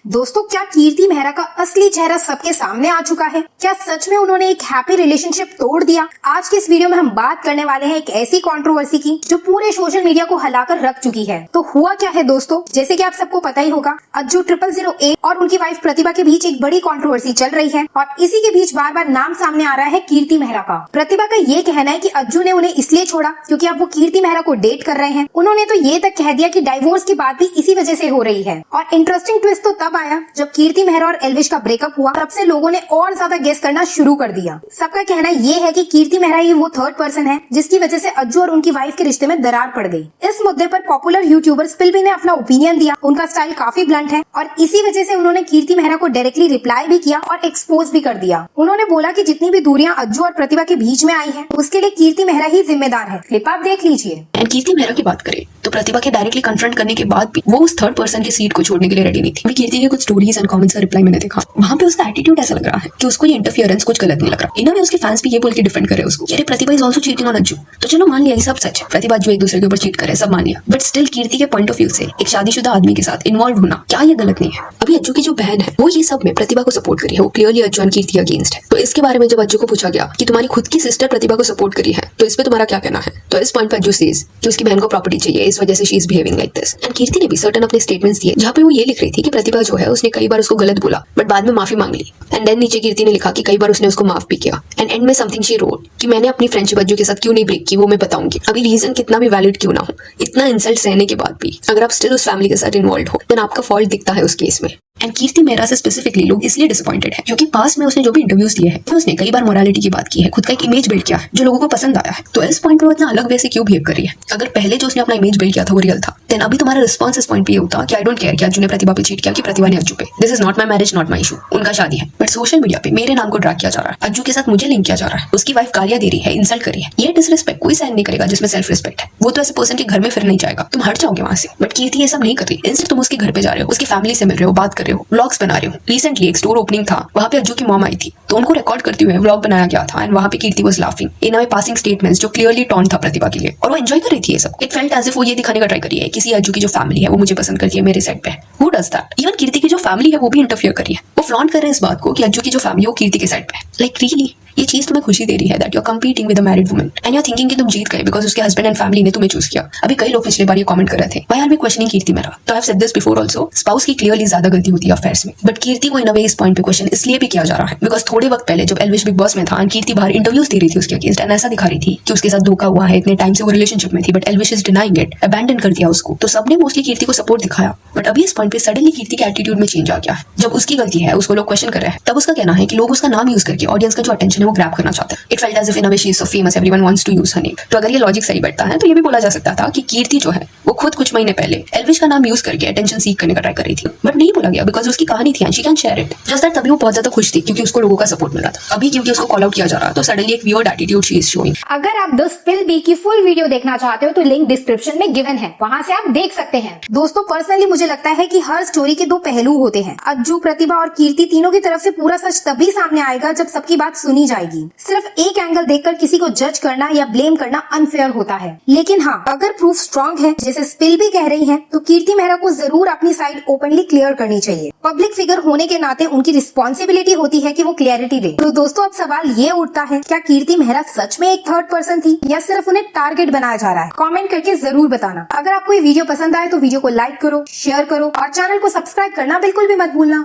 दोस्तों, क्या कीर्ति मेहरा का असली चेहरा सबके सामने आ चुका है? क्या सच में उन्होंने एक हैप्पी रिलेशनशिप तोड़ दिया? आज के इस वीडियो में हम बात करने वाले हैं एक ऐसी कंट्रोवर्सी की जो पूरे सोशल मीडिया को हिलाकर रख चुकी है। तो हुआ क्या है दोस्तों, जैसे कि आप सबको पता ही होगा, अज्जू 008 और उनकी वाइफ प्रतिभा के बीच एक बड़ी कंट्रोवर्सी चल रही है और इसी के बीच बार बार नाम सामने आ रहा है कीर्ति मेहरा का। प्रतिभा का ये कहना है कि अज्जू ने उन्हें इसलिए छोड़ा क्योंकि अब वो कीर्ति मेहरा को डेट कर रहे हैं। उन्होंने तो ये तक कह दिया कि डाइवोर्स की बात भी इसी वजह से हो रही है। और इंटरेस्टिंग ट्विस्ट तो तब आया जब कीर्ति मेहरा और एल्विश का ब्रेकअप हुआ। तब से लोगों ने और ज्यादा गेस करना शुरू कर दिया। सबका कहना ये है कि कीर्ति मेहरा ही वो थर्ड पर्सन है जिसकी वजह से अज्जू और उनकी वाइफ के रिश्ते में दरार पड़ गई। इस मुद्दे पर पॉपुलर यूट्यूबर स्पिलबी ने अपना ओपिनियन दिया। उनका स्टाइल काफी ब्लंट है और इसी वजह से उन्होंने कीर्ति मेहरा को डायरेक्टली रिप्लाई भी किया और एक्सपोज भी कर दिया। उन्होंने बोला कि जितनी भी दूरियां अज्जू और प्रतिभा के बीच में आई हैं, उसके लिए कीर्ति मेहरा ही जिम्मेदार है। क्लिप आप देख लीजिए। कीर्ति मेहरा की बात करें तो प्रतिभा के डायरेक्टली कन्फ्रंट करने के बाद भी वो उस थर्ड पर्सन की सीट को छोड़ने के लिए रेडी नहीं थी। अभी कीर्ति के कुछ स्टोरीज एंड कमेंट्स का रिप्लाई मैंने देखा, वहां पे उसका एटीट्यूड ऐसा लग रहा है कि उसको ये इंटरफियरेंस कुछ गलत नहीं लग रहा। इन्होंने उसके फैंस भी ये बोल के डिफेंड करे उसको, अरे Pratibha is also cheating on Ajju. तो चलो मान लिया ये सब सच है, प्रतिभा अज्जू एक दूसरे के ऊपर चीट करे, सब मान लिया, बट स्टिल कीर्ति के पॉइंट ऑफ व्यू से एक शादीशुदा आदमी के साथ इन्वॉल्व होना क्या ये गलत नहीं है? अभी अज्जू की जो बहन है वो ये सब में प्रतिभा को सपोर्ट करी है, वो क्लियरली अज्जू और कीर्ति अगेंस्ट है। तो इसके बारे में जब अज्जू को पूछा गया कि तुम्हारी खुद की सिस्टर प्रतिभा को सपोर्ट करी है तो इस पे तुम्हारा क्या कहना है, तो इस पॉइंट पर अज्जू सेज कि उसकी बहन को प्रॉपर्टी चाहिए, इस वजह से she is behaving like this. And Kirti ने भी सर्टेन अपने स्टेटमेंट्स दिए जहाँ पे वो ये लिख रही थी कि प्रतिभा जो है उसने कई बार उसको गलत बोला बट बाद में माफी मांग ली। एंड देन नीचे कीर्ति ने लिखा कि कई बार उसने उसको माफ भी किया। एंड एंड में समथिंग शी रोट कि मैंने अपनी फ्रेंडशिप अज्जू के साथ क्यों नहीं ब्रेक की वो मैं बताऊंगी। अभी रीजन कितना भी वैलिड क्यों ना हो, इतना इंसल्ट सहने के बाद भी अगर आप स्टिल उस फैमिली के साथ इन्वॉल्व हो देन आपका फॉल्ट दिखता है उस केस में। एंड कीर्ति मेहरा से स्पेसिफिकली लोग इसलिए डिसअपॉइंटेड है क्योंकि पास में उसने जो भी इंटरव्यूज दिए हैं उसने कई बार मोरालिटी की बात की है, खुद का एक इमेज बिल्ड किया है जो लोगों को पसंद आया है। तो इस पॉइंट पे वो इतना अलग वे से क्यों बिहेव कर रही है? अगर पहले जो उसने अपना इमेज बिल्ड किया था वो रियल था देन अभी तुम्हारा रिस्पॉन्स इस पॉइंट पे ये होता कि आई डोंट केयर कि अज्जू ने प्रतिभा पे चीट किया कि प्रतिभा ने अज्जू पे। This is not my marriage, not my issue, उनका शादी है। बट सोशल मीडिया पे मेरे नाम को ड्रैग किया जा रहा है, अज्जू के साथ मुझे लिंक किया जा रहा है, उसकी वाइफ गालियां दे रही है, इंसल्ट कर रही है। ये डिसरिस्पेक्ट कोई सहन नहीं करेगा जिसमें सेल्फ रिस्पेक्ट है। वो तो ऐसे पर्सन के घर में फिर नहीं जाएगा, तुम हट जाओगे वहां से। बट कीर्ति ये सब नहीं कर रही। इंस्टेड तुम उसके घर पे जा रहे हो, उसकी फैमिली से मिल रहे हो, बात कर रहे हो, व्लॉग्स बना रहे हो। रिसेंटली एक स्टोर ओपनिंग था, वहां पे अज्जू की मॉम आई थी तो उनको रिकॉर्ड करते हुए व्लॉग बनाया गया था। एंड वहां पे Kirti was laughing in a passing statements जो क्लियरली टॉन्ट था प्रतिभा के लिए और वो एंजॉय कर रही थी ये सब। इट फेल्ट एज इफ वो ये दिखाने का ट्राई कर रही है किसी अज्जू की जो फैमिली है वो मुझे पसंद करती है मेरे साइड पे। Who does that? इवन कीर्ति की जो फैमिली है वो भी इंटरफियर कर रही है। वो फ्लॉन्ट कर रहे हैं इस बात को कि अज्जू की जो फैमिली है वो कीर्ति के साइड पे है। लाइक रियली ये चीज तुम्हें खुशी दे रही है that you are competing with a married woman and you are thinking कि तुम जीत गए बिकॉज उसके हस्बैंड एंड फैमिली ने तुम्हें चूज किया। अभी कई लोग पिछले बार ये कमेंट कर रहे थे व्हाई आर वी क्वेश्चनिंग कीर्ति मेहरा। तो I have said this before also, spouse की क्लियरली ज्यादा गलती होती है अफेयर्स में, बट कीर्ति को इन अ वे इस पॉइंट पे क्वेश्चन इसलिए भी किया जा रहा है बिकॉज थोड़े वक्त पहले जब एल्विश बिग बॉस में था कीर्ति बाहर इंटरव्यूज दे रही थी उसके अगेंस्ट एंड ऐसा दिखा रही थी कि उसके साथ धोखा हुआ है, इतने टाइम से वो रिलेशनशिप में थी but Elvish is denying it, abandon कर दिया उसको। तो सबने मोस्टली कीर्ति को सपोर्ट दिखाया बट अभी इस पॉइंट पे सडनली कीर्ति के एटीट्यूड में चेंज आ गया है। जब उसकी गलती है उसको लोग क्वेश्चन कर रहे हैं तब उसका कहना है कि लोग उसका नाम यूज करके ऑडियंस का जो अटेंशन है वो ग्रैब करना चाहते हैं। It felt as if in a way she is so famous everyone wants to use her name. तो अगर ये लॉजिक सही बैठता है तो ये भी बोला जा सकता था कि कीर्ति जो है वो खुद कुछ महीने पहले एल्विश का नाम यूज करके अटेंशन सीक करने का ट्राई कर रही थी बट नहीं बोला गया बिकॉज उसकी कहानी थी and she can share it. Just that तभी वो बहुत ज्यादा खुश थी क्योंकि उसको लोगों का सपोर्ट मिला था। अभी क्योंकि उसको कॉल आउट किया जा रहा है तो सडनली एक weird attitude she is showing. अगर आप द स्पिल बी की फुल वीडियो देखना चाहते हो तो लिंक डिस्क्रिप्शन में गिवन है, वहां से आप देख सकते हैं। दोस्तों, पर्सनली मुझे लगता है कि हर स्टोरी के दो पहलू होते हैं। अज्जू, प्रतिभा और कीर्ति तीनों की तरफ से पूरा सच तभी सामने आएगा जब सबकी बात सुनी जाएगी। सिर्फ एक एंगल देखकर किसी को जज करना या ब्लेम करना अनफेयर होता है। लेकिन हाँ, अगर प्रूफ स्ट्रॉन्ग है जैसे स्पिल भी कह रही है तो कीर्ति मेहरा को जरूर अपनी साइड ओपनली क्लियर करनी चाहिए। पब्लिक फिगर होने के नाते उनकी रिस्पॉन्सिबिलिटी होती है कि वो क्लियरिटी दे। तो दोस्तों, अब सवाल ये उठता है, क्या कीर्ति मेहरा सच में एक थर्ड पर्सन थी या सिर्फ उन्हें टारगेट बनाया जा रहा है? कमेंट करके जरूर बताना। अगर आपको ये वीडियो पसंद आए तो वीडियो को लाइक करो, शेयर करो और चैनल को सब्सक्राइब करना बिल्कुल भी मत भूलना।